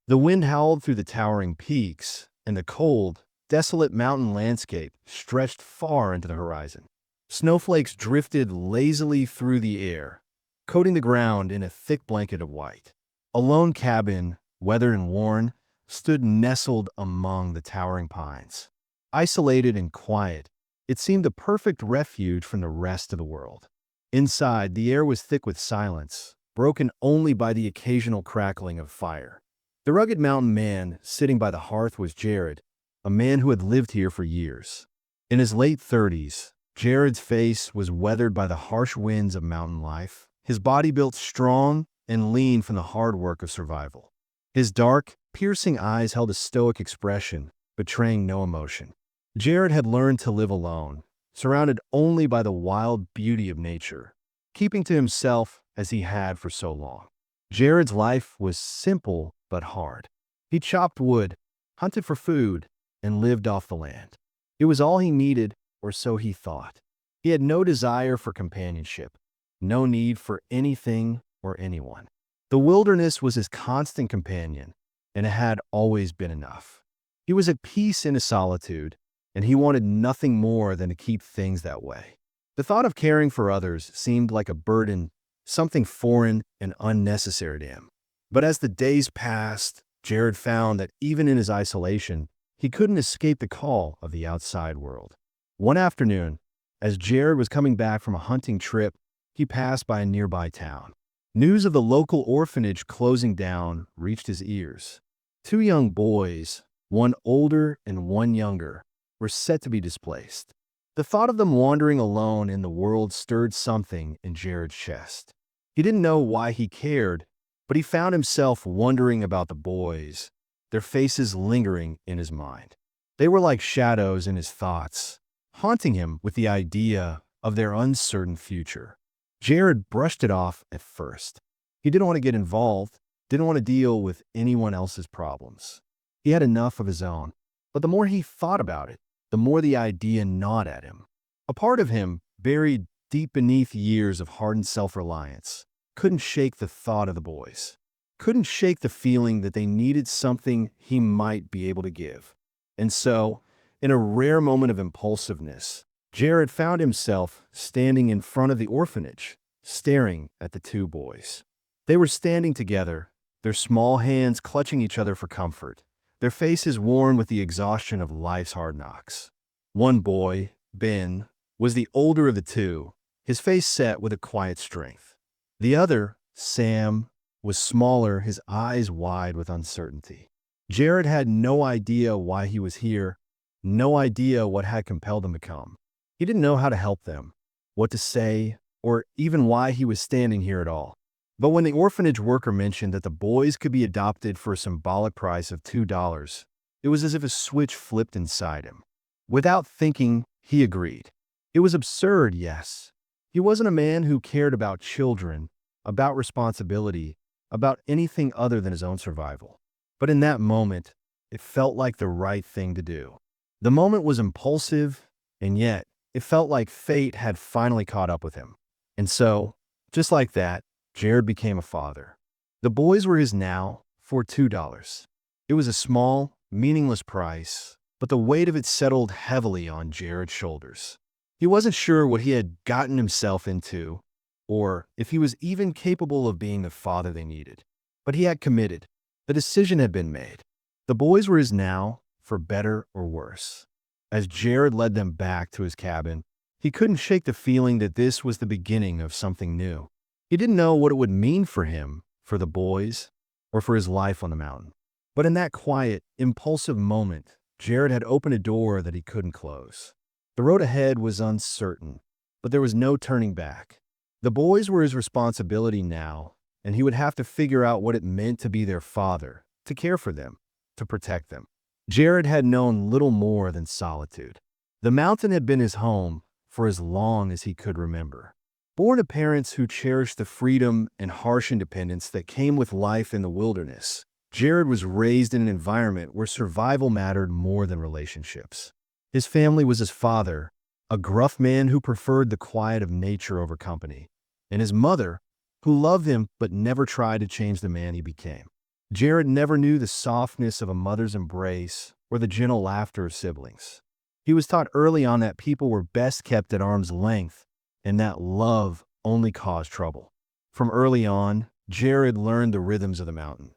The wind howled through the towering peaks, and the cold, desolate mountain landscape stretched far into the horizon. Snowflakes drifted lazily through the air, coating the ground in a thick blanket of white. A lone cabin, weathered and worn, stood nestled among the towering pines. Isolated and quiet, it seemed a perfect refuge from the rest of the world. Inside, the air was thick with silence, broken only by the occasional crackling of fire. The rugged mountain man sitting by the hearth was Jared, a man who had lived here for years. In his late 30s, Jared's face was weathered by the harsh winds of mountain life, his body built strong and lean from the hard work of survival. His dark, piercing eyes held a stoic expression, betraying no emotion. Jared had learned to live alone, surrounded only by the wild beauty of nature, keeping to himself as he had for so long. Jared's life was simple but hard. He chopped wood, hunted for food, and lived off the land. It was all he needed, or so he thought. He had no desire for companionship, no need for anything or anyone. The wilderness was his constant companion, and it had always been enough. He was at peace in his solitude, and he wanted nothing more than to keep things that way. The thought of caring for others seemed like a burden, something foreign and unnecessary to him. But as the days passed, Jared found that even in his isolation, he couldn't escape the call of the outside world. One afternoon, as Jared was coming back from a hunting trip, he passed by a nearby town. News of the local orphanage closing down reached his ears. Two young boys, one older and one younger, were set to be displaced. The thought of them wandering alone in the world stirred something in Jared's chest. He didn't know why he cared, but he found himself wondering about the boys, their faces lingering in his mind. They were like shadows in his thoughts, haunting him with the idea of their uncertain future. Jared brushed it off at first. He didn't want to get involved, didn't want to deal with anyone else's problems. He had enough of his own. But the more he thought about it, the more the idea gnawed at him. A part of him, buried deep beneath years of hardened self-reliance, couldn't shake the thought of the boys, couldn't shake the feeling that they needed something he might be able to give. And so, in a rare moment of impulsiveness, Jared found himself standing in front of the orphanage, staring at the two boys. They were standing together, their small hands clutching each other for comfort, their faces worn with the exhaustion of life's hard knocks. One boy, Ben, was the older of the two, his face set with a quiet strength. The other, Sam, was smaller, his eyes wide with uncertainty. Jared had no idea why he was here, no idea what had compelled him to come. He didn't know how to help them, what to say, or even why he was standing here at all. But when the orphanage worker mentioned that the boys could be adopted for a symbolic price of $2, it was as if a switch flipped inside him. Without thinking, he agreed. It was absurd, yes. He wasn't a man who cared about children, about responsibility, about anything other than his own survival. But in that moment, it felt like the right thing to do. The moment was impulsive, and yet, it felt like fate had finally caught up with him. And so, just like that, Jared became a father. The boys were his now for $2. It was a small, meaningless price, but the weight of it settled heavily on Jared's shoulders. He wasn't sure what he had gotten himself into, or if he was even capable of being the father they needed. But he had committed. The decision had been made. The boys were his now, for better or worse. As Jared led them back to his cabin, he couldn't shake the feeling that this was the beginning of something new. He didn't know what it would mean for him, for the boys, or for his life on the mountain. But in that quiet, impulsive moment, Jared had opened a door that he couldn't close. The road ahead was uncertain, but there was no turning back. The boys were his responsibility now, and he would have to figure out what it meant to be their father, to care for them, to protect them. Jared had known little more than solitude. The mountain had been his home for as long as he could remember. Born to parents who cherished the freedom and harsh independence that came with life in the wilderness, Jared was raised in an environment where survival mattered more than relationships. His family was his father, a gruff man who preferred the quiet of nature over company, and his mother, who loved him but never tried to change the man he became. Jared never knew the softness of a mother's embrace or the gentle laughter of siblings. He was taught early on that people were best kept at arm's length and that love only caused trouble. From early on, Jared learned the rhythms of the mountain.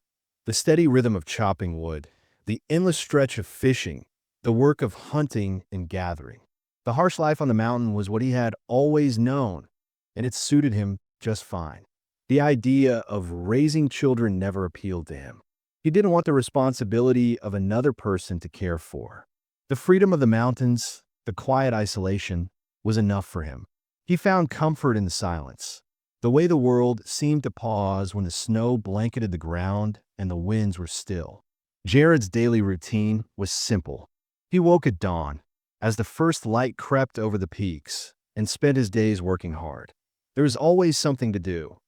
The steady rhythm of chopping wood, the endless stretch of fishing, the work of hunting and gathering. The harsh life on the mountain was what he had always known, and it suited him just fine. The idea of raising children never appealed to him. He didn't want the responsibility of another person to care for. The freedom of the mountains, the quiet isolation, was enough for him. He found comfort in the silence. The way the world seemed to pause when the snow blanketed the ground and the winds were still. Jared's daily routine was simple. He woke at dawn, as the first light crept over the peaks, and spent his days working hard. There was always something to do.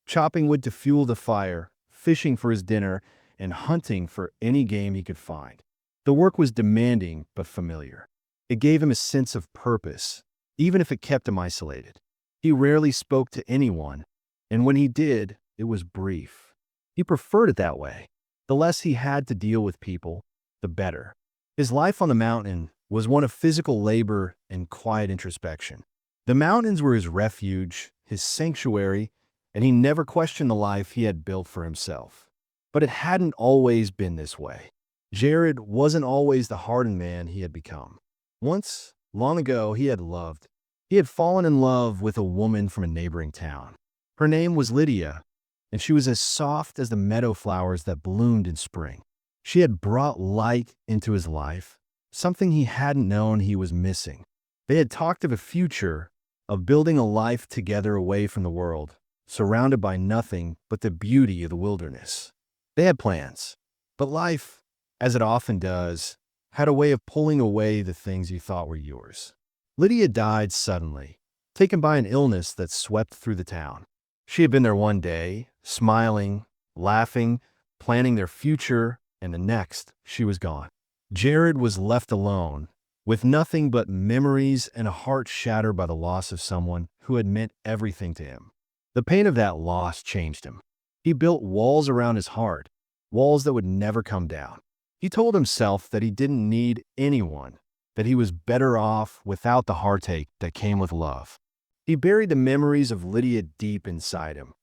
Chopping wood to fuel the fire, fishing for his dinner, and hunting for any game he could find. The work was demanding but familiar. It gave him a sense of purpose, even if it kept him isolated. He rarely spoke to anyone, and when he did, it was brief. He preferred it that way. The less he had to deal with people, the better. His life on the mountain was one of physical labor and quiet introspection. The mountains were his refuge, his sanctuary, and he never questioned the life he had built for himself. But it hadn't always been this way. Jared wasn't always the hardened man he had become. Once, long ago, he had loved. He had fallen in love with a woman from a neighboring town. Her name was Lydia, and she was as soft as the meadow flowers that bloomed in spring. She had brought light into his life, something he hadn't known he was missing. They had talked of a future, of building a life together away from the world, surrounded by nothing but the beauty of the wilderness. They had plans, but life, as it often does, had a way of pulling away the things you thought were yours. Lydia died suddenly, taken by an illness that swept through the town. She had been there one day, smiling, laughing, planning their future, and the next, she was gone. Jared was left alone, with nothing but memories and a heart shattered by the loss of someone who had meant everything to him. The pain of that loss changed him. He built walls around his heart, walls that would never come down. He told himself that he didn't need anyone, that he was better off without the heartache that came with love. He buried the memories of Lydia deep inside him,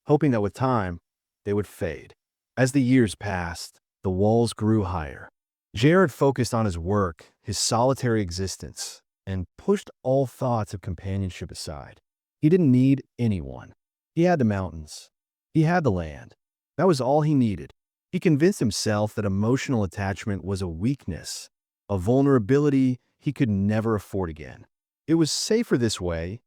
hoping that with time, they would fade. As the years passed, the walls grew higher. Jared focused on his work, his solitary existence, and pushed all thoughts of companionship aside. He didn't need anyone. He had the mountains. He had the land. That was all he needed. He convinced himself that emotional attachment was a weakness, a vulnerability he could never afford again. It was safer this way,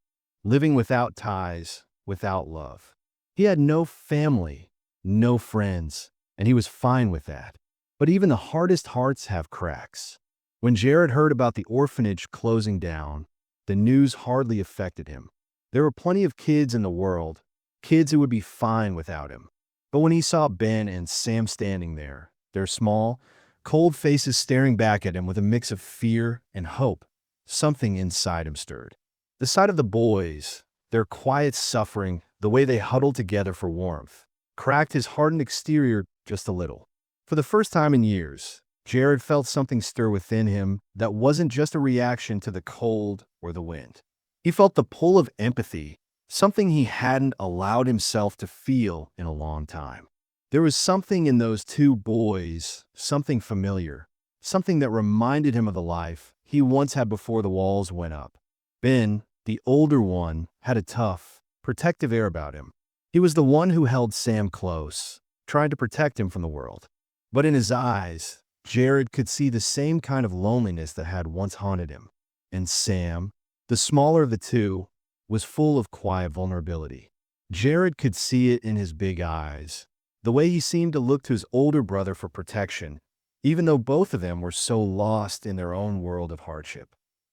living without ties, without love. He had no family, no friends, and he was fine with that. But even the hardest hearts have cracks. When Jared heard about the orphanage closing down, the news hardly affected him. There were plenty of kids in the world, kids who would be fine without him. But when he saw Ben and Sam standing there, their small, cold faces staring back at him with a mix of fear and hope, something inside him stirred. The sight of the boys, their quiet suffering, the way they huddled together for warmth, cracked his hardened exterior just a little. For the first time in years, Jared felt something stir within him that wasn't just a reaction to the cold or the wind. He felt the pull of empathy, something he hadn't allowed himself to feel in a long time. There was something in those two boys, something familiar, something that reminded him of the life he once had before the walls went up. Ben, the older one, had a tough, protective air about him. He was the one who held Sam close, trying to protect him from the world. But in his eyes, Jared could see the same kind of loneliness that had once haunted him. And Sam, the smaller of the two, was full of quiet vulnerability. Jared could see it in his big eyes, the way he seemed to look to his older brother for protection, even though both of them were so lost in their own world of hardship.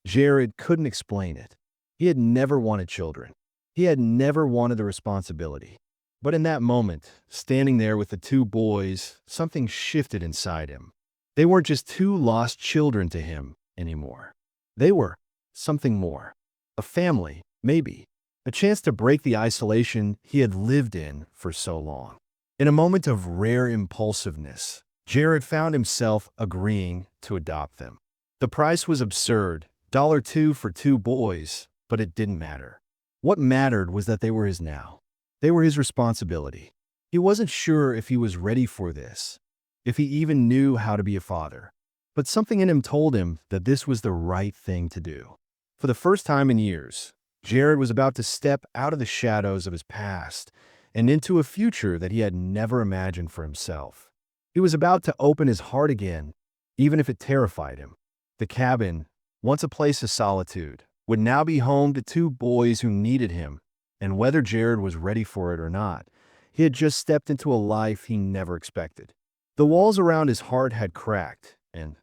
Jared couldn't explain it. He had never wanted children. He had never wanted the responsibility. But in that moment, standing there with the two boys, something shifted inside him. They weren't just two lost children to him anymore. They were something more. A family, maybe. A chance to break the isolation he had lived in for so long. In a moment of rare impulsiveness, Jared found himself agreeing to adopt them. The price was absurd, $2 for two boys, but it didn't matter. What mattered was that they were his now. They were his responsibility. He wasn't sure if he was ready for this, if he even knew how to be a father. But something in him told him that this was the right thing to do. For the first time in years, Jared was about to step out of the shadows of his past and into a future that he had never imagined for himself. He was about to open his heart again, even if it terrified him. The cabin, once a place of solitude, would now be home to two boys who needed him, and whether Jared was ready for it or not, he had just stepped into a life he never expected. The walls around his heart had cracked, and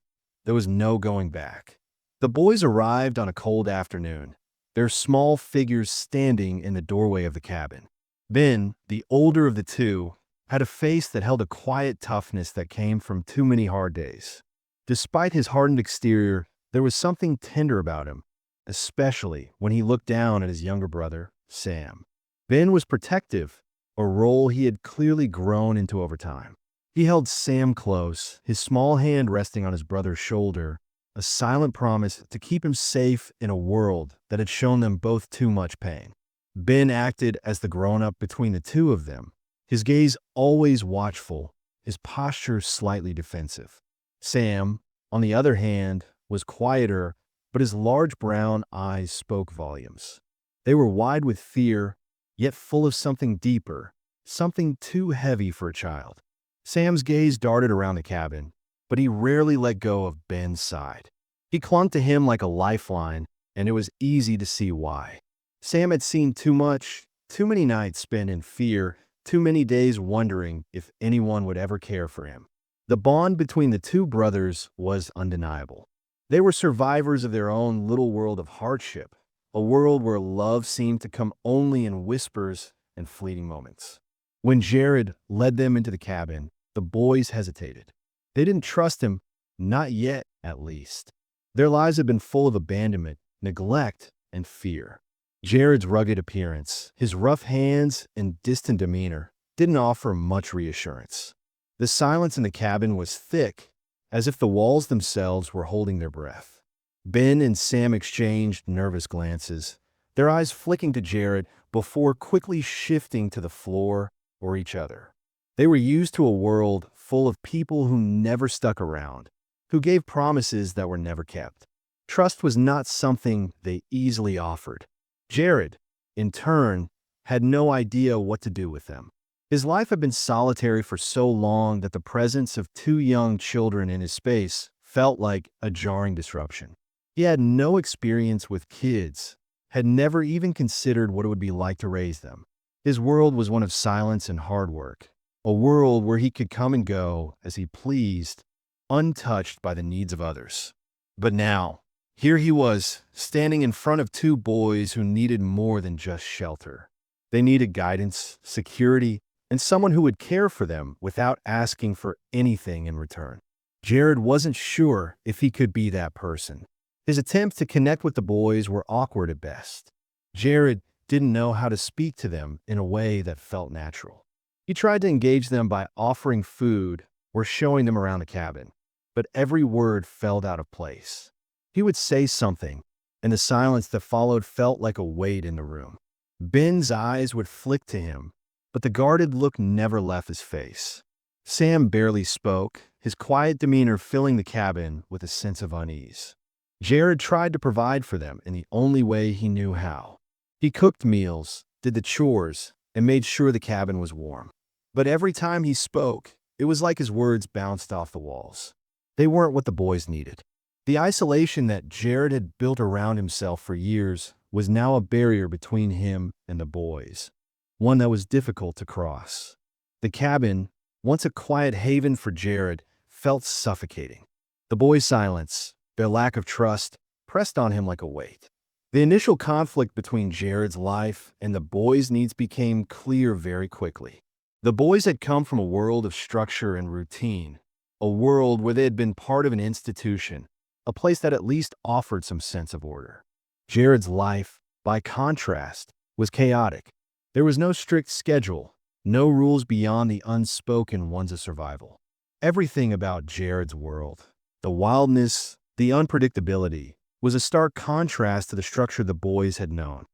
there was no going back. The boys arrived on a cold afternoon, their small figures standing in the doorway of the cabin. Ben, the older of the two, had a face that held a quiet toughness that came from too many hard days. Despite his hardened exterior, there was something tender about him, especially when he looked down at his younger brother, Sam. Ben was protective, a role he had clearly grown into over time. He held Sam close, his small hand resting on his brother's shoulder, a silent promise to keep him safe in a world that had shown them both too much pain. Ben acted as the grown-up between the two of them, his gaze always watchful, his posture slightly defensive. Sam, on the other hand, was quieter, but his large brown eyes spoke volumes. They were wide with fear, yet full of something deeper, something too heavy for a child. Sam's gaze darted around the cabin, but he rarely let go of Ben's side. He clung to him like a lifeline, and it was easy to see why. Sam had seen too much, too many nights spent in fear, too many days wondering if anyone would ever care for him. The bond between the two brothers was undeniable. They were survivors of their own little world of hardship, a world where love seemed to come only in whispers and fleeting moments. When Jared led them into the cabin, the boys hesitated. They didn't trust him, not yet, at least. Their lives had been full of abandonment, neglect, and fear. Jared's rugged appearance, his rough hands, and distant demeanor didn't offer much reassurance. The silence in the cabin was thick, as if the walls themselves were holding their breath. Ben and Sam exchanged nervous glances, their eyes flicking to Jared before quickly shifting to the floor or each other. They were used to a world full of people who never stuck around, who gave promises that were never kept. Trust was not something they easily offered. Jared, in turn, had no idea what to do with them. His life had been solitary for so long that the presence of two young children in his space felt like a jarring disruption. He had no experience with kids, had never even considered what it would be like to raise them. His world was one of silence and hard work, a world where he could come and go as he pleased, untouched by the needs of others. But now, here he was, standing in front of two boys who needed more than just shelter. They needed guidance, security, and someone who would care for them without asking for anything in return. Jared wasn't sure if he could be that person. His attempts to connect with the boys were awkward at best. Jared didn't know how to speak to them in a way that felt natural. He tried to engage them by offering food or showing them around the cabin, but every word felt out of place. He would say something, and the silence that followed felt like a weight in the room. Ben's eyes would flick to him, but the guarded look never left his face. Sam barely spoke, his quiet demeanor filling the cabin with a sense of unease. Jared tried to provide for them in the only way he knew how. He cooked meals, did the chores, and made sure the cabin was warm. But every time he spoke, it was like his words bounced off the walls. They weren't what the boys needed. The isolation that Jared had built around himself for years was now a barrier between him and the boys, one that was difficult to cross. The cabin, once a quiet haven for Jared, felt suffocating. The boys' silence, their lack of trust, pressed on him like a weight. The initial conflict between Jared's life and the boys' needs became clear very quickly. The boys had come from a world of structure and routine, a world where they had been part of an institution, a place that at least offered some sense of order. Jared's life, by contrast, was chaotic. There was no strict schedule, No rules beyond the unspoken ones of survival. Everything about Jared's world, the wildness, the unpredictability, was a stark contrast to the structure the boys had known.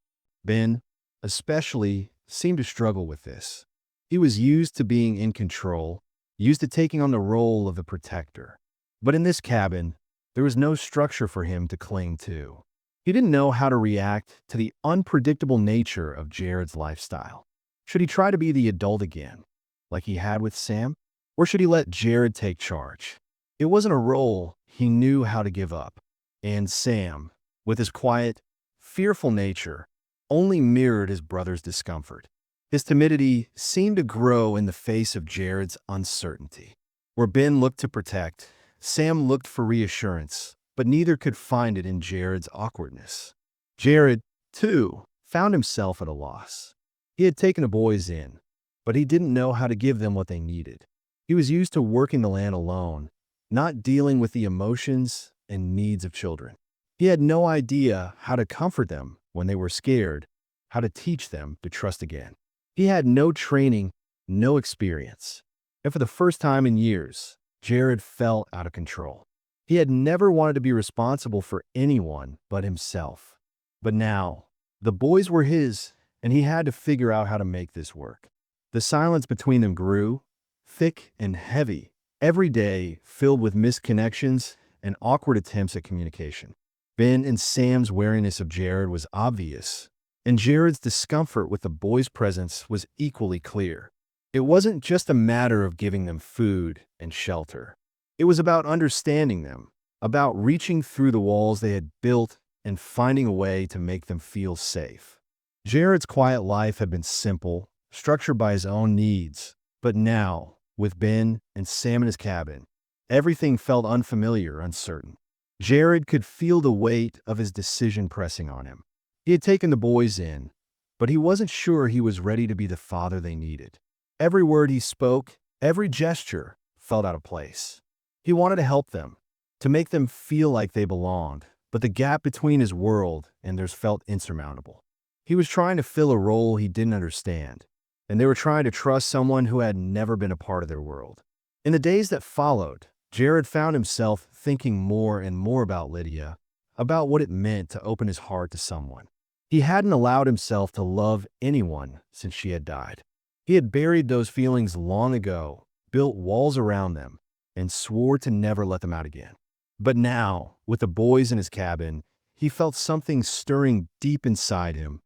Ben, especially, seemed to struggle with this. He was used to being in control, used to taking on the role of a protector. But in this cabin, there was no structure for him to cling to. He didn't know how to react to the unpredictable nature of Jared's lifestyle. Should he try to be the adult again, like he had with Sam? Or should he let Jared take charge? It wasn't a role he knew how to give up. And Sam, with his quiet, fearful nature, only mirrored his brother's discomfort. His timidity seemed to grow in the face of Jared's uncertainty. Where Ben looked to protect, Sam looked for reassurance, but neither could find it in Jared's awkwardness. Jared, too, found himself at a loss. He had taken the boys in, but he didn't know how to give them what they needed. He was used to working the land alone, not dealing with the emotions and needs of children. He had no idea how to comfort them when they were scared, how to teach them to trust again. He had no training, no experience. And for the first time in years, Jared felt out of control. He had never wanted to be responsible for anyone but himself. But now, the boys were his, and he had to figure out how to make this work. The silence between them grew, thick and heavy, every day filled with misconnections and awkward attempts at communication. Ben and Sam's wariness of Jared was obvious, and Jared's discomfort with the boys' presence was equally clear. It wasn't just a matter of giving them food and shelter. It was about understanding them, about reaching through the walls they had built and finding a way to make them feel safe. Jared's quiet life had been simple, structured by his own needs, but now, with Ben and Sam in his cabin, everything felt unfamiliar, uncertain. Jared could feel the weight of his decision pressing on him. He had taken the boys in, but he wasn't sure he was ready to be the father they needed. Every word he spoke, every gesture, felt out of place. He wanted to help them, to make them feel like they belonged, but the gap between his world and theirs felt insurmountable. He was trying to fill a role he didn't understand, and they were trying to trust someone who had never been a part of their world. In the days that followed, Jared found himself thinking more and more about Lydia, about what it meant to open his heart to someone. He hadn't allowed himself to love anyone since she had died. He had buried those feelings long ago, built walls around them, and swore to never let them out again. But now, with the boys in his cabin, he felt something stirring deep inside him,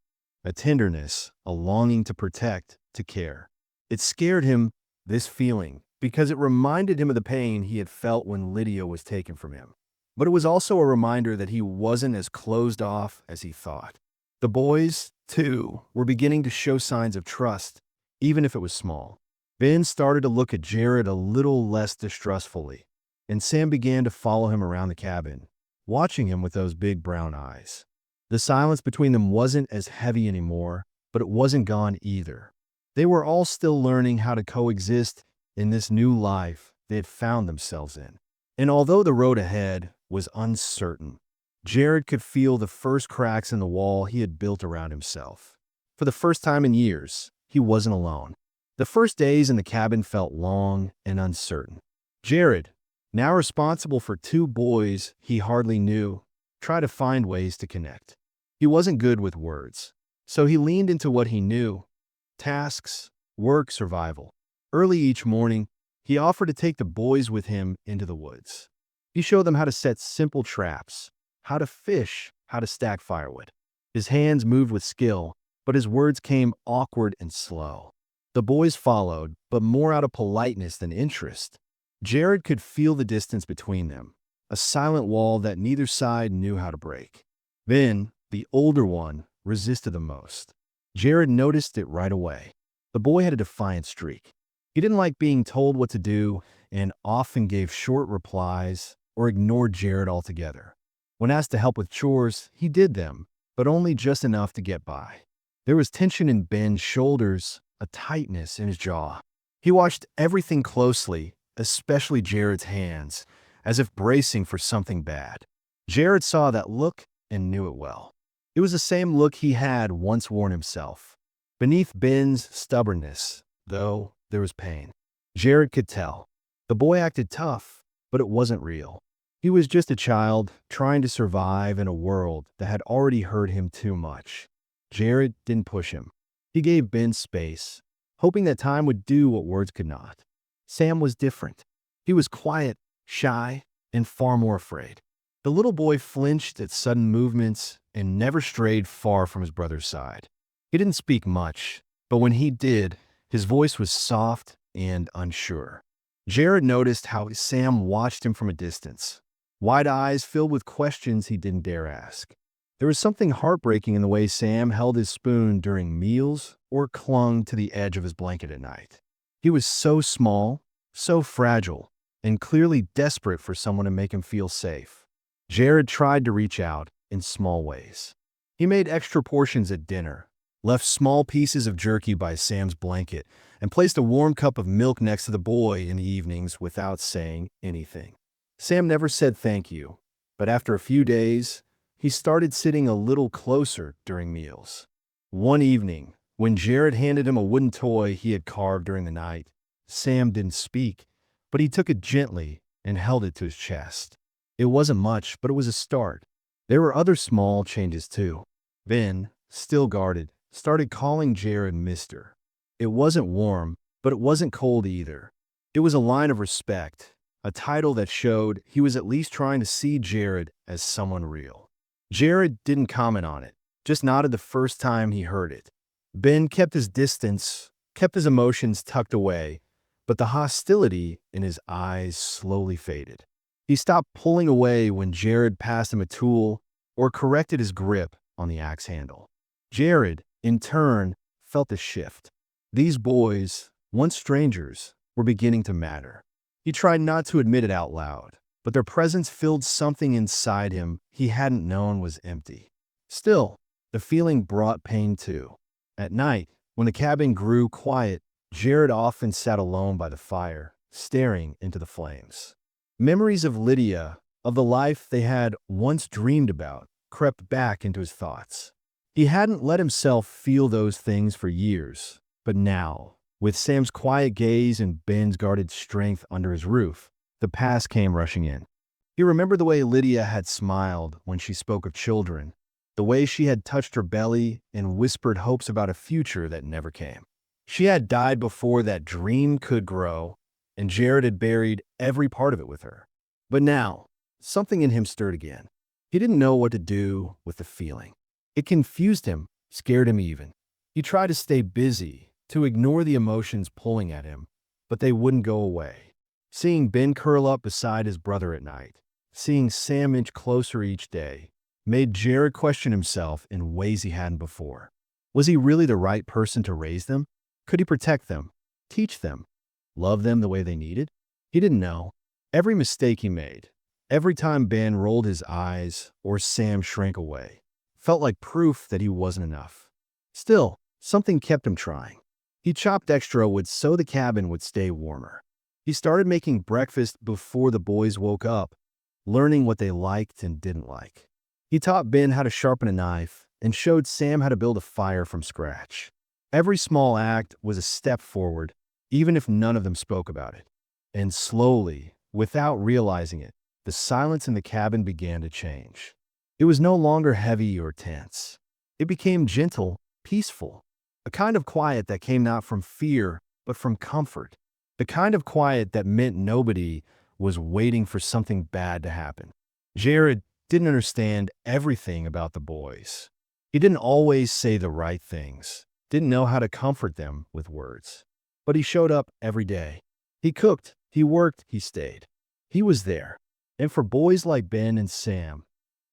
a tenderness, a longing to protect, to care. It scared him, this feeling, because it reminded him of the pain he had felt when Lydia was taken from him. But it was also a reminder that he wasn't as closed off as he thought. The boys, too, were beginning to show signs of trust, even if it was small. Ben started to look at Jared a little less distrustfully, and Sam began to follow him around the cabin, watching him with those big brown eyes. The silence between them wasn't as heavy anymore, but it wasn't gone either. They were all still learning how to coexist in this new life they had found themselves in. And although the road ahead was uncertain, Jared could feel the first cracks in the wall he had built around himself. For the first time in years, he wasn't alone. The first days in the cabin felt long and uncertain. Jared, now responsible for two boys he hardly knew, tried to find ways to connect. He wasn't good with words, so he leaned into what he knew: tasks, work, survival. Early each morning, he offered to take the boys with him into the woods. He showed them how to set simple traps, how to fish, how to stack firewood. His hands moved with skill, but his words came awkward and slow. The boys followed, but more out of politeness than interest. Jared could feel the distance between them, a silent wall that neither side knew how to break. Ben, the older one, resisted the most. Jared noticed it right away. The boy had a defiant streak. He didn't like being told what to do and often gave short replies or ignored Jared altogether. When asked to help with chores, he did them, but only just enough to get by. There was tension in Ben's shoulders, a tightness in his jaw. He watched everything closely, especially Jared's hands, as if bracing for something bad. Jared saw that look and knew it well. It was the same look he had once worn himself. Beneath Ben's stubbornness, though there was pain. Jared could tell. The boy acted tough, but it wasn't real. He was just a child trying to survive in a world that had already hurt him too much. Jared didn't push him. He gave Ben space, hoping that time would do what words could not. Sam was different. He was quiet, shy, and far more afraid. The little boy flinched at sudden movements and never strayed far from his brother's side. He didn't speak much, but when he did, his voice was soft and unsure. Jared noticed how Sam watched him from a distance, wide eyes filled with questions he didn't dare ask. There was something heartbreaking in the way Sam held his spoon during meals or clung to the edge of his blanket at night. He was so small, so fragile, and clearly desperate for someone to make him feel safe. Jared tried to reach out in small ways. He made extra portions at dinner, left small pieces of jerky by Sam's blanket, and placed a warm cup of milk next to the boy in the evenings without saying anything. Sam never said thank you, but after a few days, he started sitting a little closer during meals. One evening, when Jared handed him a wooden toy he had carved during the night, Sam didn't speak, but he took it gently and held it to his chest. It wasn't much, but it was a start. There were other small changes too. Ben, still guarded, started calling Jared Mister. It wasn't warm, but it wasn't cold either. It was a line of respect, a title that showed he was at least trying to see Jared as someone real. Jared didn't comment on it, just nodded the first time he heard it. Ben kept his distance, kept his emotions tucked away, but the hostility in his eyes slowly faded. He stopped pulling away when Jared passed him a tool or corrected his grip on the axe handle. Jared, in turn, felt a shift. These boys, once strangers, were beginning to matter. He tried not to admit it out loud, but their presence filled something inside him he hadn't known was empty. Still, the feeling brought pain too. At night, when the cabin grew quiet, Jared often sat alone by the fire, staring into the flames. Memories of Lydia, of the life they had once dreamed about, crept back into his thoughts. He hadn't let himself feel those things for years, but now, with Sam's quiet gaze and Ben's guarded strength under his roof, the past came rushing in. He remembered the way Lydia had smiled when she spoke of children, the way she had touched her belly and whispered hopes about a future that never came. She had died before that dream could grow, and Jared had buried every part of it with her. But now, something in him stirred again. He didn't know what to do with the feeling. It confused him, scared him even. He tried to stay busy, to ignore the emotions pulling at him, but they wouldn't go away. Seeing Ben curl up beside his brother at night, seeing Sam inch closer each day, made Jared question himself in ways he hadn't before. Was he really the right person to raise them? Could he protect them, teach them, love them the way they needed? He didn't know. Every mistake he made, every time Ben rolled his eyes or Sam shrank away, felt like proof that he wasn't enough. Still, something kept him trying. He chopped extra wood so the cabin would stay warmer. He started making breakfast before the boys woke up, learning what they liked and didn't like. He taught Ben how to sharpen a knife and showed Sam how to build a fire from scratch. Every small act was a step forward, even if none of them spoke about it. And slowly, without realizing it, the silence in the cabin began to change. It was no longer heavy or tense. It became gentle, peaceful, a kind of quiet that came not from fear, but from comfort. The kind of quiet that meant nobody was waiting for something bad to happen. Jared didn't understand everything about the boys. He didn't always say the right things, didn't know how to comfort them with words. But he showed up every day. He cooked, he worked, he stayed. He was there. And for boys like Ben and Sam,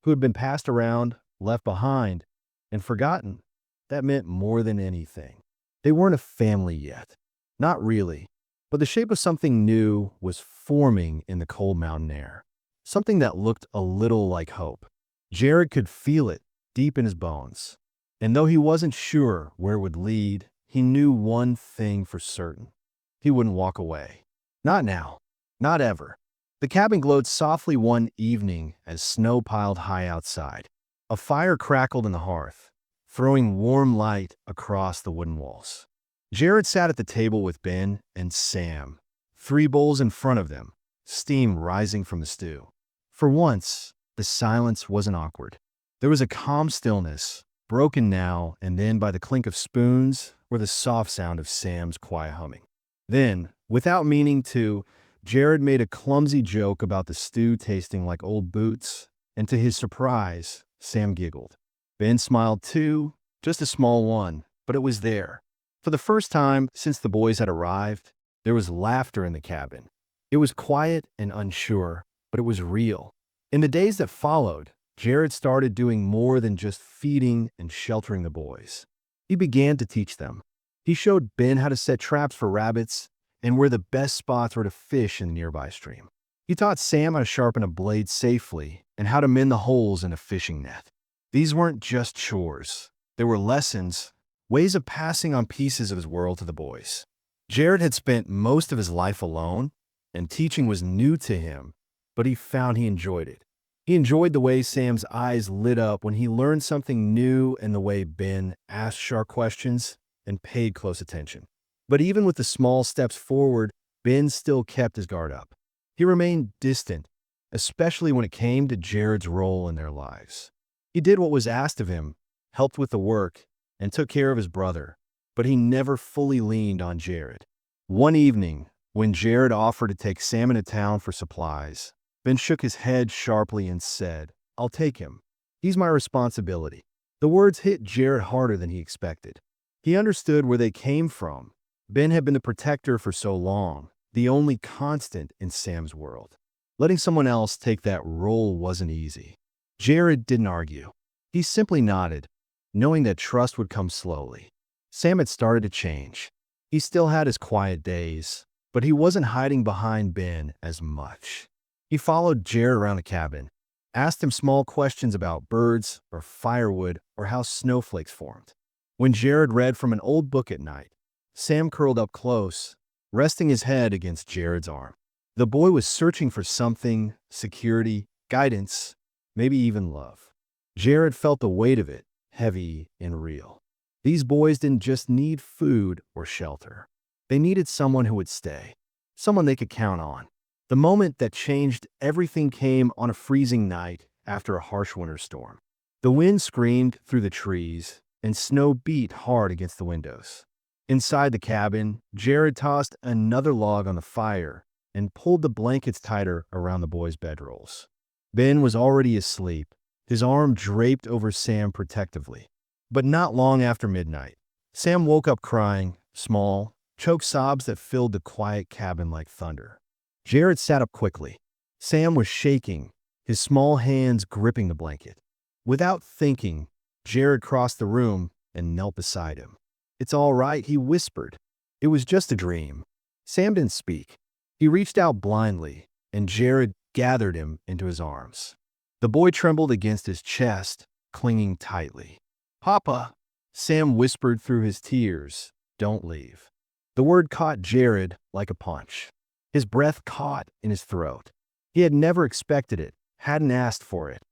who had been passed around, left behind, and forgotten, that meant more than anything. They weren't a family yet. Not really. But the shape of something new was forming in the cold mountain air. Something that looked a little like hope. Jared could feel it deep in his bones. And though he wasn't sure where it would lead, he knew one thing for certain. He wouldn't walk away. Not now. Not ever. The cabin glowed softly one evening as snow piled high outside. A fire crackled in the hearth, throwing warm light across the wooden walls. Jared sat at the table with Ben and Sam, 3 bowls in front of them, steam rising from the stew. For once, the silence wasn't awkward. There was a calm stillness, broken now and then by the clink of spoons or the soft sound of Sam's quiet humming. Then, without meaning to, Jared made a clumsy joke about the stew tasting like old boots, and to his surprise, Sam giggled. Ben smiled too, just a small one, but it was there. For the first time since the boys had arrived, there was laughter in the cabin. It was quiet and unsure, but it was real. In the days that followed, Jared started doing more than just feeding and sheltering the boys. He began to teach them. He showed Ben how to set traps for rabbits and where the best spots were to fish in the nearby stream. He taught Sam how to sharpen a blade safely and how to mend the holes in a fishing net. These weren't just chores. They were lessons, ways of passing on pieces of his world to the boys. Jared had spent most of his life alone, and teaching was new to him, but he found he enjoyed it. He enjoyed the way Sam's eyes lit up when he learned something new and the way Ben asked sharp questions and paid close attention. But even with the small steps forward, Ben still kept his guard up. He remained distant, especially when it came to Jared's role in their lives. He did what was asked of him, helped with the work, and took care of his brother, but he never fully leaned on Jared. One evening, when Jared offered to take Sam into town for supplies, Ben shook his head sharply and said, "I'll take him. He's my responsibility." The words hit Jared harder than he expected. He understood where they came from. Ben had been the protector for so long, the only constant in Sam's world. Letting someone else take that role wasn't easy. Jared didn't argue. He simply nodded, knowing that trust would come slowly. Sam had started to change. He still had his quiet days, but he wasn't hiding behind Ben as much. He followed Jared around the cabin, asked him small questions about birds or firewood or how snowflakes formed. When Jared read from an old book at night, Sam curled up close, resting his head against Jared's arm. The boy was searching for something, security, guidance, maybe even love. Jared felt the weight of it, heavy and real. These boys didn't just need food or shelter. They needed someone who would stay, someone they could count on. The moment that changed everything came on a freezing night after a harsh winter storm. The wind screamed through the trees, and snow beat hard against the windows. Inside the cabin, Jared tossed another log on the fire and pulled the blankets tighter around the boys' bedrolls. Ben was already asleep, his arm draped over Sam protectively. But not long after midnight, Sam woke up crying, small, choked sobs that filled the quiet cabin like thunder. Jared sat up quickly. Sam was shaking, his small hands gripping the blanket. Without thinking, Jared crossed the room and knelt beside him. "It's all right," he whispered. "It was just a dream." Sam didn't speak. He reached out blindly, and Jared gathered him into his arms. The boy trembled against his chest, clinging tightly. "Papa," Sam whispered through his tears, "don't leave." The word caught Jared like a punch. His breath caught in his throat. He had never expected it, hadn't asked for it,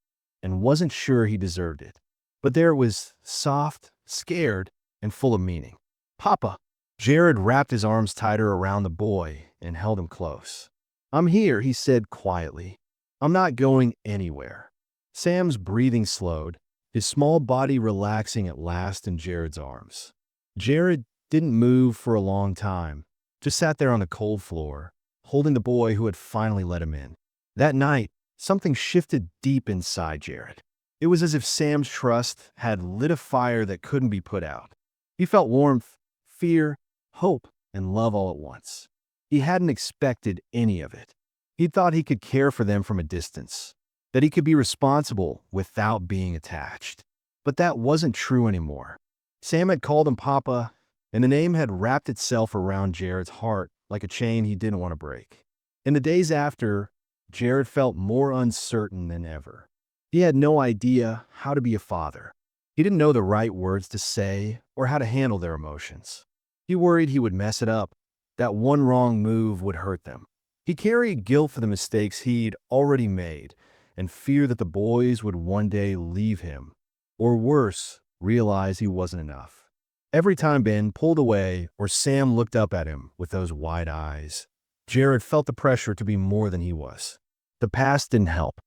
and wasn't sure he deserved it. But there it was, soft, scared, and full of meaning. "Papa." Jared wrapped his arms tighter around the boy and held him close. "I'm here," he said quietly. "I'm not going anywhere." Sam's breathing slowed, his small body relaxing at last in Jared's arms. Jared didn't move for a long time, just sat there on the cold floor, holding the boy who had finally let him in. That night, something shifted deep inside Jared. It was as if Sam's trust had lit a fire that couldn't be put out. He felt warmth, fear, hope, and love all at once. He hadn't expected any of it. He thought he could care for them from a distance, that he could be responsible without being attached. But that wasn't true anymore. Sam had called him Papa, and the name had wrapped itself around Jared's heart like a chain he didn't want to break. In the days after, Jared felt more uncertain than ever. He had no idea how to be a father. He didn't know the right words to say or how to handle their emotions. He worried he would mess it up, that one wrong move would hurt them. He carried guilt for the mistakes he'd already made and fear that the boys would one day leave him, or worse, realize he wasn't enough. Every time Ben pulled away or Sam looked up at him with those wide eyes, Jared felt the pressure to be more than he was. The past didn't help.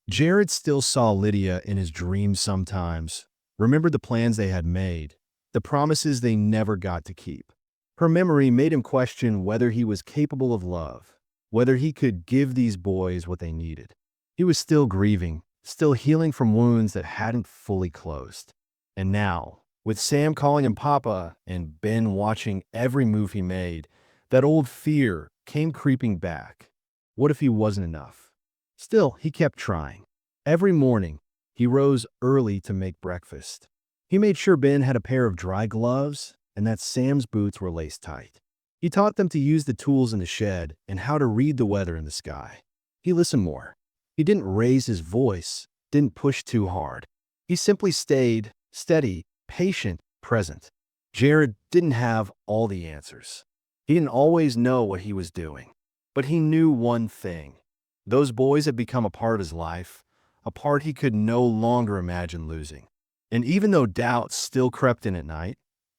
Jared still saw Lydia in his dreams sometimes, remembered the plans they had made, the promises they never got to keep. Her memory made him question whether he was capable of love, whether he could give these boys what they needed. He was still grieving, still healing from wounds that hadn't fully closed. And now, with Sam calling him Papa and Ben watching every move he made, that old fear came creeping back. What if he wasn't enough? Still, he kept trying. Every morning, he rose early to make breakfast. He made sure Ben had a pair of dry gloves and that Sam's boots were laced tight. He taught them to use the tools in the shed and how to read the weather in the sky. He listened more. He didn't raise his voice, didn't push too hard. He simply stayed steady, patient, present. Jared didn't have all the answers. He didn't always know what he was doing. But he knew one thing. Those boys had become a part of his life, a part he could no longer imagine losing. And even though doubts still crept in at night,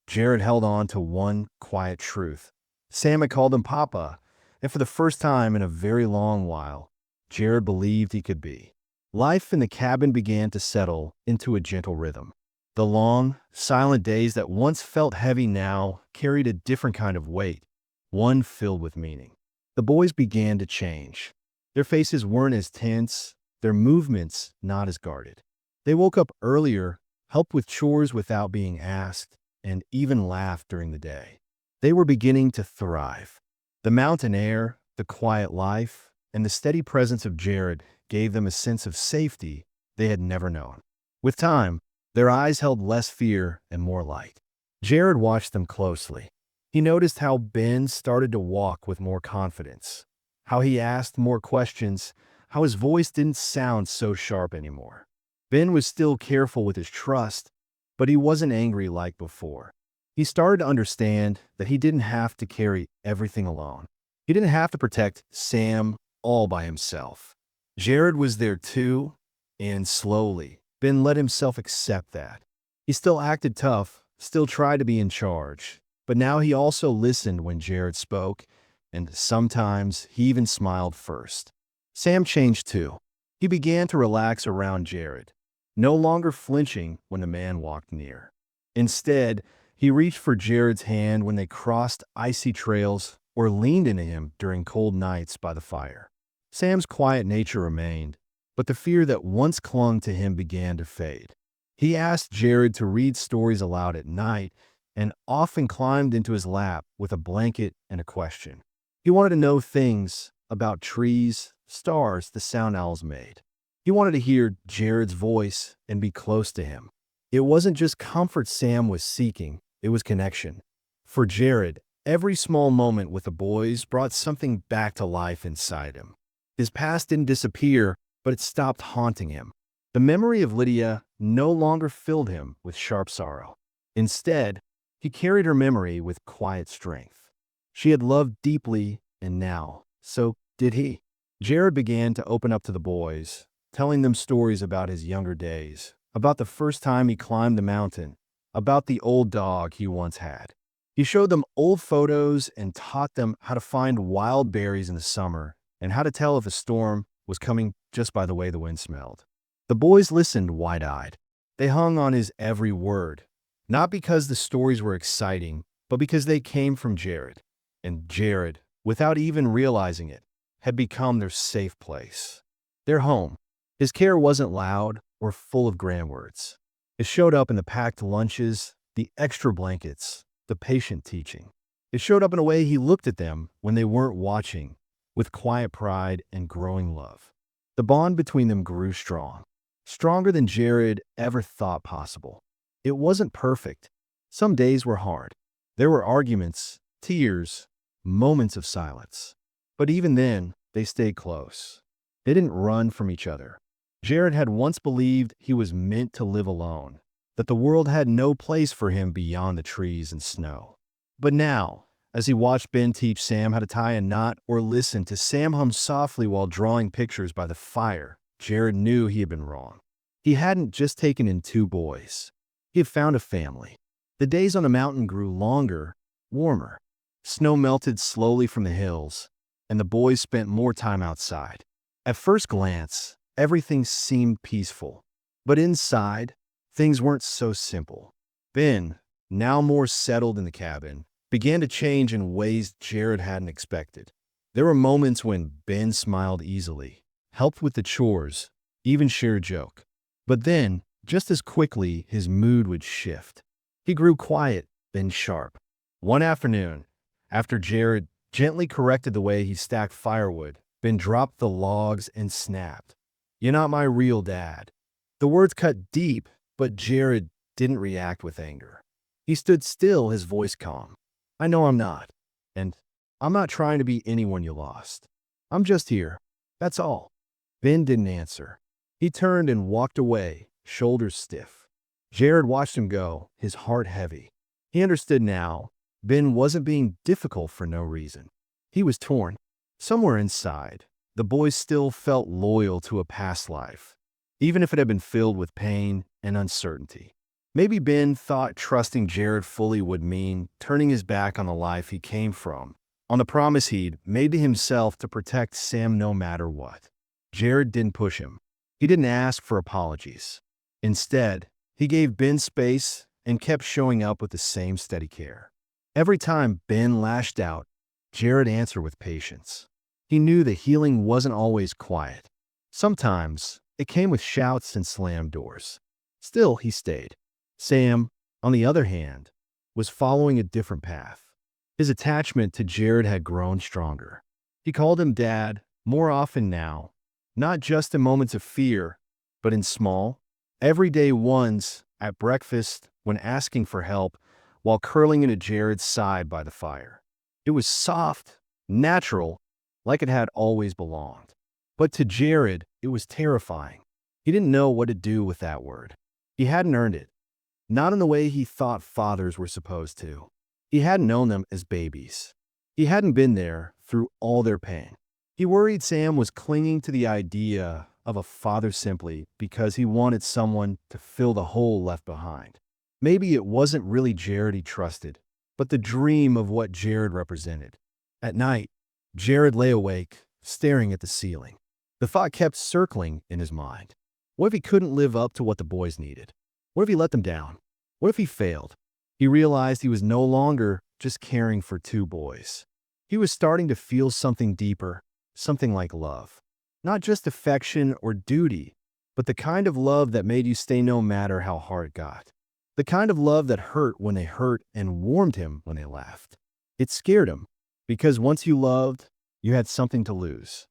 Jared held on to one quiet truth. Sam had called him Papa, and for the first time in a very long while, Jared believed he could be. Life in the cabin began to settle into a gentle rhythm. The long, silent days that once felt heavy now carried a different kind of weight, one filled with meaning. The boys began to change. Their faces weren't as tense, their movements not as guarded. They woke up earlier, helped with chores without being asked, and even laughed during the day. They were beginning to thrive. The mountain air, the quiet life, and the steady presence of Jared gave them a sense of safety they had never known. With time, their eyes held less fear and more light. Jared watched them closely. He noticed how Ben started to walk with more confidence, how he asked more questions, how his voice didn't sound so sharp anymore. Ben was still careful with his trust, but he wasn't angry like before. He started to understand that he didn't have to carry everything alone. He didn't have to protect Sam all by himself. Jared was there too, and slowly, Ben let himself accept that. He still acted tough, still tried to be in charge, but now he also listened when Jared spoke, and sometimes he even smiled first. Sam changed too. He began to relax around Jared, no longer flinching when the man walked near. Instead, he reached for Jared's hand when they crossed icy trails or leaned into him during cold nights by the fire. Sam's quiet nature remained, but the fear that once clung to him began to fade. He asked Jared to read stories aloud at night and often climbed into his lap with a blanket and a question. He wanted to know things about trees, stars the sound owls made. He wanted to hear Jared's voice and be close to him. It wasn't just comfort Sam was seeking, it was connection. For Jared, every small moment with the boys brought something back to life inside him. His past didn't disappear, but it stopped haunting him. The memory of Lydia no longer filled him with sharp sorrow. Instead, he carried her memory with quiet strength. She had loved deeply, and now, so did he. Jared began to open up to the boys, telling them stories about his younger days, about the first time he climbed the mountain, about the old dog he once had. He showed them old photos and taught them how to find wild berries in the summer and how to tell if a storm was coming just by the way the wind smelled. The boys listened wide-eyed. They hung on his every word, not because the stories were exciting, but because they came from Jared. And Jared, without even realizing it, had become their safe place, their home. His care wasn't loud or full of grand words. It showed up in the packed lunches, the extra blankets, the patient teaching. It showed up in a way he looked at them when they weren't watching, with quiet pride and growing love. The bond between them grew strong, stronger than Jared ever thought possible. It wasn't perfect. Some days were hard. There were arguments, tears, moments of silence. But even then, they stayed close. They didn't run from each other. Jared had once believed he was meant to live alone, that the world had no place for him beyond the trees and snow. But now, as he watched Ben teach Sam how to tie a knot or listened to Sam hum softly while drawing pictures by the fire, Jared knew he had been wrong. He hadn't just taken in two boys. He had found a family. The days on the mountain grew longer, warmer. Snow melted slowly from the hills, and the boys spent more time outside. At first glance, everything seemed peaceful. But inside, things weren't so simple. Ben, now more settled in the cabin, began to change in ways Jared hadn't expected. There were moments when Ben smiled easily, helped with the chores, even shared a joke. But then, just as quickly, his mood would shift. He grew quiet, then sharp. One afternoon, after Jared gently corrected the way he stacked firewood, Ben dropped the logs and snapped. "You're not my real dad." The words cut deep, but Jared didn't react with anger. He stood still, his voice calm. "I know I'm not. And I'm not trying to be anyone you lost. I'm just here. That's all." Ben didn't answer. He turned and walked away, shoulders stiff. Jared watched him go, his heart heavy. He understood now. Ben wasn't being difficult for no reason. He was torn. Somewhere inside, the boys still felt loyal to a past life, even if it had been filled with pain and uncertainty. Maybe Ben thought trusting Jared fully would mean turning his back on the life he came from, on the promise he'd made to himself to protect Sam no matter what. Jared didn't push him. He didn't ask for apologies. Instead, he gave Ben space and kept showing up with the same steady care. Every time Ben lashed out, Jared answered with patience. He knew that healing wasn't always quiet. Sometimes it came with shouts and slammed doors. Still, he stayed. Sam, on the other hand, was following a different path. His attachment to Jared had grown stronger. He called him Dad more often now, not just in moments of fear, but in small, everyday ones, at breakfast, when asking for help, while curling into Jared's side by the fire. It was soft, natural, like it had always belonged. But to Jared, it was terrifying. He didn't know what to do with that word. He hadn't earned it. Not in the way he thought fathers were supposed to. He hadn't known them as babies. He hadn't been there through all their pain. He worried Sam was clinging to the idea of a father simply because he wanted someone to fill the hole left behind. Maybe it wasn't really Jared he trusted, but the dream of what Jared represented. At night, Jared lay awake, staring at the ceiling. The thought kept circling in his mind. What if he couldn't live up to what the boys needed? What if he let them down? What if he failed? He realized he was no longer just caring for two boys. He was starting to feel something deeper, something like love. Not just affection or duty, but the kind of love that made you stay no matter how hard it got. The kind of love that hurt when they hurt and warmed him when they laughed. It scared him, because once you loved, you had something to lose.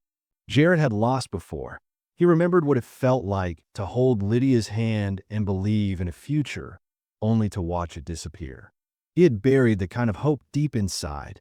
Jared had lost before. He remembered what it felt like to hold Lydia's hand and believe in a future, only to watch it disappear. He had buried the kind of hope deep inside,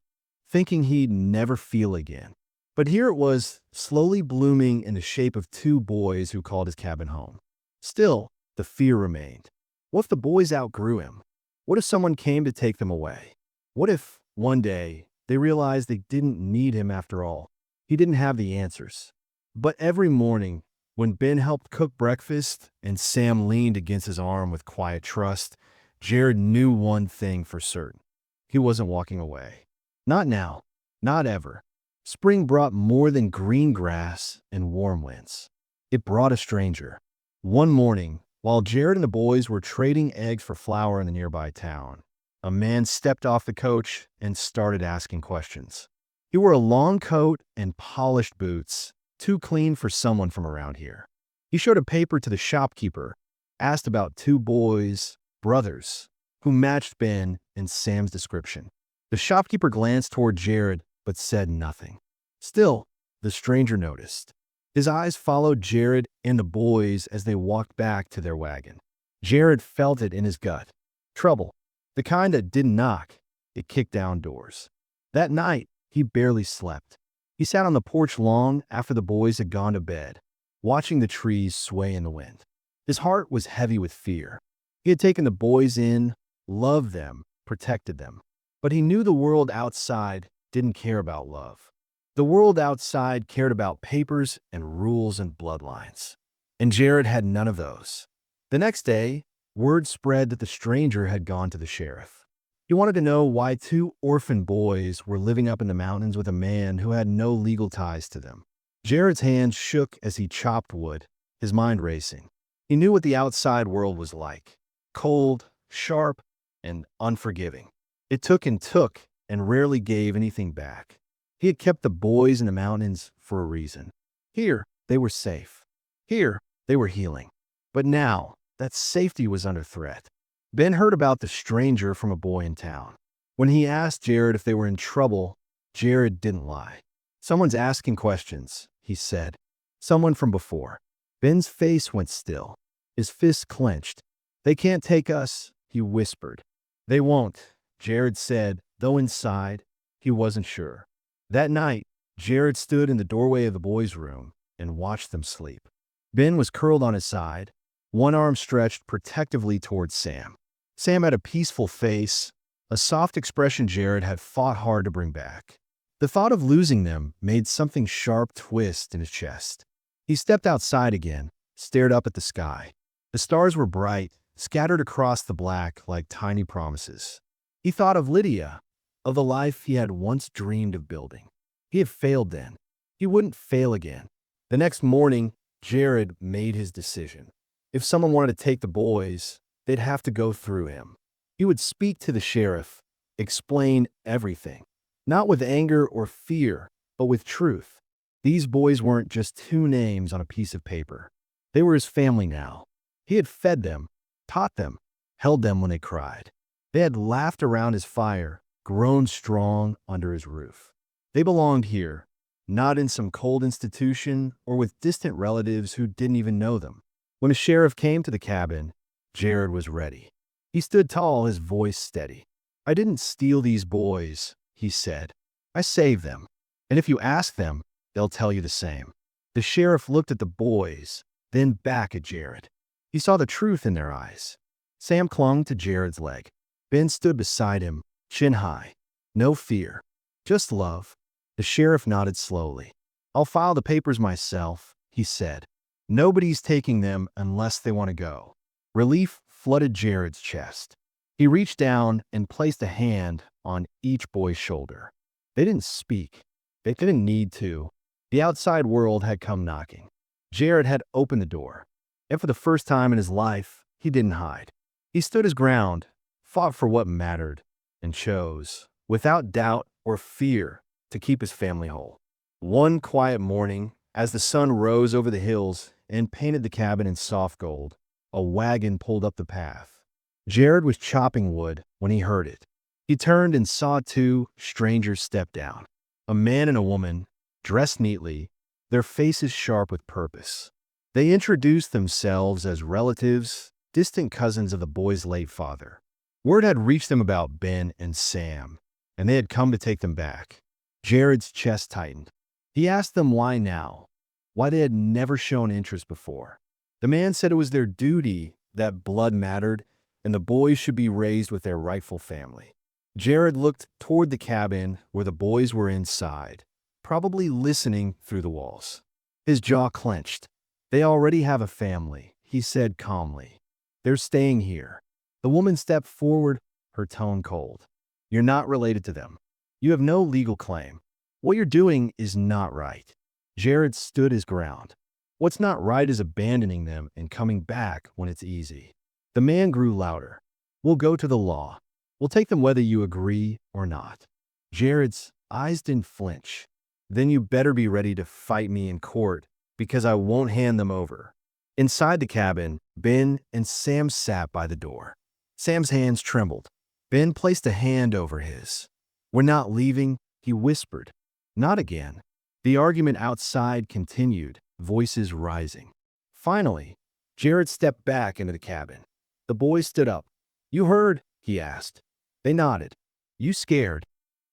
thinking he'd never feel again. But here it was, slowly blooming in the shape of two boys who called his cabin home. Still, the fear remained. What if the boys outgrew him? What if someone came to take them away? What if, one day, they realized they didn't need him after all? He didn't have the answers. But every morning, when Ben helped cook breakfast and Sam leaned against his arm with quiet trust, Jared knew one thing for certain. He wasn't walking away. Not now. Not ever. Spring brought more than green grass and warm winds. It brought a stranger. One morning, while Jared and the boys were trading eggs for flour in the nearby town, a man stepped off the coach and started asking questions. He wore a long coat and polished boots, too clean for someone from around here. He showed a paper to the shopkeeper, asked about two boys, brothers, who matched Ben and Sam's description. The shopkeeper glanced toward Jared, but said nothing. Still, the stranger noticed. His eyes followed Jared and the boys as they walked back to their wagon. Jared felt it in his gut. Trouble. The kind that didn't knock, it kicked down doors. That night, he barely slept. He sat on the porch long after the boys had gone to bed, watching the trees sway in the wind. His heart was heavy with fear. He had taken the boys in, loved them, protected them. But he knew the world outside didn't care about love. The world outside cared about papers and rules and bloodlines. And Jared had none of those. The next day, Word spread that the stranger had gone to the sheriff. He wanted to know why two orphan boys were living up in the mountains with a man who had no legal ties to them. Jared's hands shook as he chopped wood, his mind racing. He knew what the outside world was like: cold, sharp, and unforgiving. It took and rarely gave anything back. He had kept the boys in the mountains for a reason. Here, they were safe. Here, they were healing. But now, that safety was under threat. Ben heard about the stranger from a boy in town. When he asked Jared if they were in trouble, Jared didn't lie. "Someone's asking questions," he said. "Someone from before." Ben's face went still. His fists clenched. "They can't take us," he whispered. "They won't," Jared said, though inside, he wasn't sure. That night, Jared stood in the doorway of the boys' room and watched them sleep. Ben was curled on his side, one arm stretched protectively towards Sam. Sam had a peaceful face, a soft expression Jared had fought hard to bring back. The thought of losing them made something sharp twist in his chest. He stepped outside again, stared up at the sky. The stars were bright, scattered across the black like tiny promises. He thought of Lydia, of the life he had once dreamed of building. He had failed then. He wouldn't fail again. The next morning, Jared made his decision. If someone wanted to take the boys, they'd have to go through him. He would speak to the sheriff, explain everything. Not with anger or fear, but with truth. These boys weren't just two names on a piece of paper. They were his family now. He had fed them, taught them, held them when they cried. They had laughed around his fire, grown strong under his roof. They belonged here, not in some cold institution or with distant relatives who didn't even know them. When a sheriff came to the cabin, Jared was ready. He stood tall, his voice steady. "I didn't steal these boys," he said. "I saved them. And if you ask them, they'll tell you the same." The sheriff looked at the boys, then back at Jared. He saw the truth in their eyes. Sam clung to Jared's leg. Ben stood beside him, chin high. No fear, just love. The sheriff nodded slowly. "I'll file the papers myself," he said. "Nobody's taking them unless they want to go." Relief flooded Jared's chest. He reached down and placed a hand on each boy's shoulder. They didn't speak. They didn't need to. The outside world had come knocking. Jared had opened the door. And for the first time in his life, he didn't hide. He stood his ground, fought for what mattered, and chose, without doubt or fear, to keep his family whole. One quiet morning, as the sun rose over the hills and painted the cabin in soft gold, a wagon pulled up the path. Jared was chopping wood when he heard it. He turned and saw two strangers step down. A man and a woman, dressed neatly, their faces sharp with purpose. They introduced themselves as relatives, distant cousins of the boy's late father. Word had reached them about Ben and Sam, and they had come to take them back. Jared's chest tightened. He asked them why now, why they had never shown interest before. The man said it was their duty, that blood mattered, and the boys should be raised with their rightful family. Jared looked toward the cabin where the boys were inside, probably listening through the walls. His jaw clenched. "They already have a family," he said calmly. "They're staying here." The woman stepped forward, her tone cold. "You're not related to them. You have no legal claim. What you're doing is not right." Jared stood his ground. What's not right is abandoning them and coming back when it's easy. The man grew louder. "We'll go to the law. We'll take them whether you agree or not." Jared's eyes didn't flinch. "Then you better be ready to fight me in court, because I won't hand them over." Inside the cabin, Ben and Sam sat by the door. Sam's hands trembled. Ben placed a hand over his. "We're not leaving," he whispered. "Not again." The argument outside continued, voices rising. Finally, Jared stepped back into the cabin. The boys stood up. "You heard?" he asked. They nodded. "You scared?"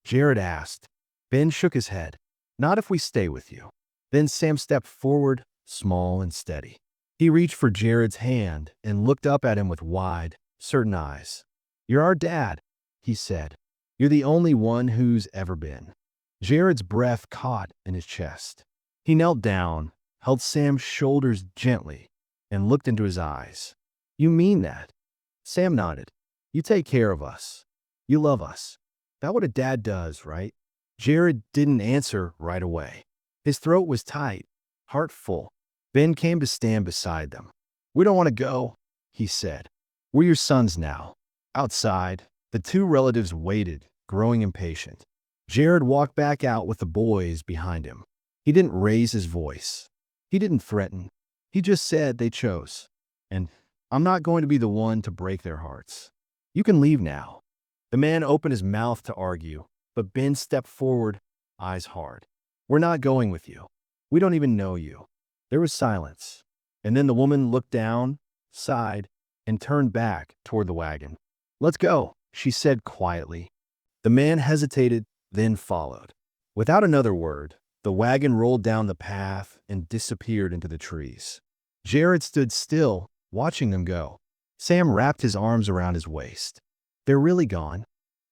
Jared asked. Ben shook his head. "Not if we stay with you." Then Sam stepped forward, small and steady. He reached for Jared's hand and looked up at him with wide, certain eyes. "You're our dad," he said. "You're the only one who's ever been." Jared's breath caught in his chest. He knelt down, held Sam's shoulders gently, and looked into his eyes. "You mean that?" Sam nodded. You take care of us. You love us. That's what a dad does, right? Jared didn't answer right away. His throat was tight, heart full. Ben came to stand beside them. We don't want to go, he said. We're your sons now. Outside, the two relatives waited, growing impatient. Jared walked back out with the boys behind him. He didn't raise his voice. He didn't threaten. He just said they chose. And I'm not going to be the one to break their hearts. You can leave now. The man opened his mouth to argue, but Ben stepped forward, eyes hard. We're not going with you. We don't even know you. There was silence. And then the woman looked down, sighed, and turned back toward the wagon. Let's go, she said quietly. The man hesitated, then followed. Without another word, the wagon rolled down the path and disappeared into the trees. Jared stood still, watching them go. Sam wrapped his arms around his waist. They're really gone.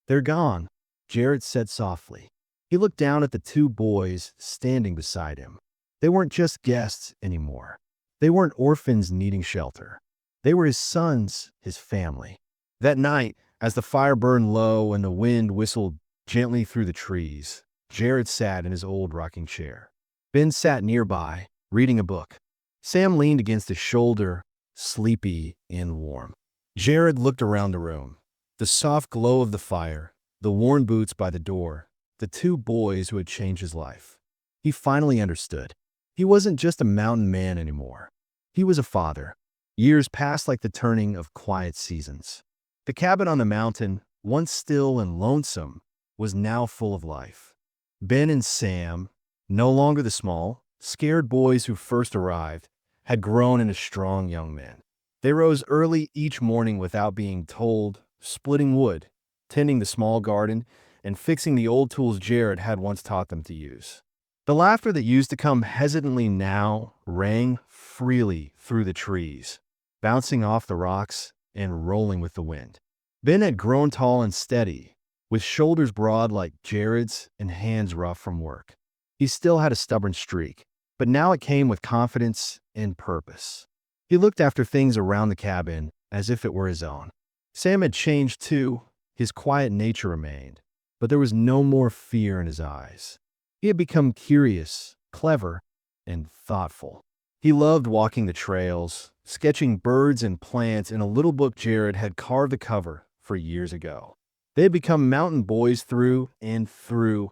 They're gone, Jared said softly. He looked down at the two boys standing beside him. They weren't just guests anymore. They weren't orphans needing shelter. They were his sons, his family. That night, as the fire burned low and the wind whistled gently through the trees, Jared sat in his old rocking chair. Ben sat nearby, reading a book. Sam leaned against his shoulder, sleepy and warm. Jared looked around the room. The soft glow of the fire, the worn boots by the door, the two boys who had changed his life. He finally understood. He wasn't just a mountain man anymore. He was a father. Years passed like the turning of quiet seasons. The cabin on the mountain, once still and lonesome, was now full of life. Ben and Sam, no longer the small, scared boys who first arrived, had grown into strong young men. They rose early each morning without being told, splitting wood, tending the small garden, and fixing the old tools Jared had once taught them to use. The laughter that used to come hesitantly now rang freely through the trees, bouncing off the rocks and rolling with the wind. Ben had grown tall and steady, with shoulders broad like Jared's and hands rough from work. He still had a stubborn streak, but now it came with confidence and purpose. He looked after things around the cabin as if it were his own. Sam had changed too. His quiet nature remained, but there was no more fear in his eyes. He had become curious, clever, and thoughtful. He loved walking the trails, sketching birds and plants in a little book Jared had carved the cover for years ago. They had become mountain boys through and through,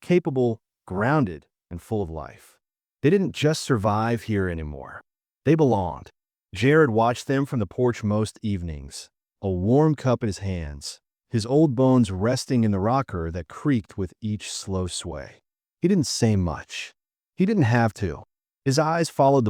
capable, grounded, and full of life. They didn't just survive here anymore. They belonged. Jared watched them from the porch most evenings, a warm cup in his hands, his old bones resting in the rocker that creaked with each slow sway. He didn't say much. He didn't have to. His eyes followed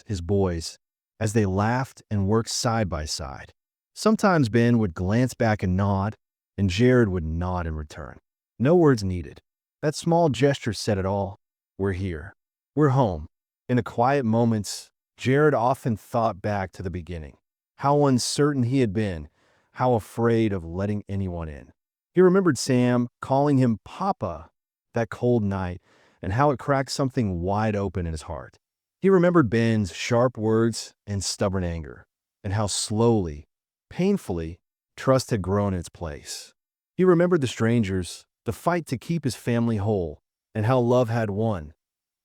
his boys, as they laughed and worked side by side. Sometimes Ben would glance back and nod, and Jared would nod in return. No words needed. That small gesture said it all. We're here. We're home. In the quiet moments, Jared often thought back to the beginning. How uncertain he had been, how afraid of letting anyone in. He remembered Sam calling him Papa that cold night, and how it cracked something wide open in his heart. He remembered Ben's sharp words and stubborn anger, and how slowly, painfully, trust had grown in its place. He remembered the strangers, the fight to keep his family whole, and how love had won,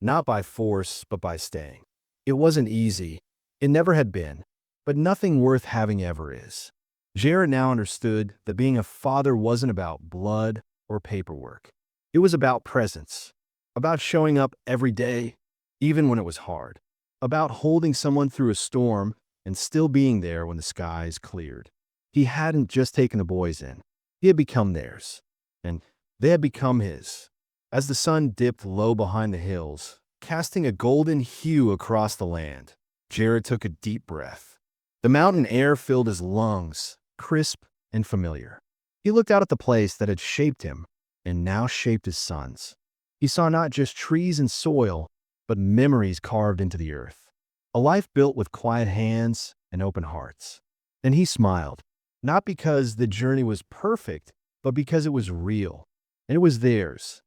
not by force, but by staying. It wasn't easy. It never had been, but nothing worth having ever is. Jared now understood that being a father wasn't about blood or paperwork. It was about presence, about showing up every day, even when it was hard, about holding someone through a storm and still being there when the skies cleared. He hadn't just taken the boys in. He had become theirs, and they had become his. As the sun dipped low behind the hills, casting a golden hue across the land, Jared took a deep breath. The mountain air filled his lungs, crisp and familiar. He looked out at the place that had shaped him and now shaped his sons. He saw not just trees and soil, but memories carved into the earth. A life built with quiet hands and open hearts. And he smiled, not because the journey was perfect, but because it was real. And it was theirs,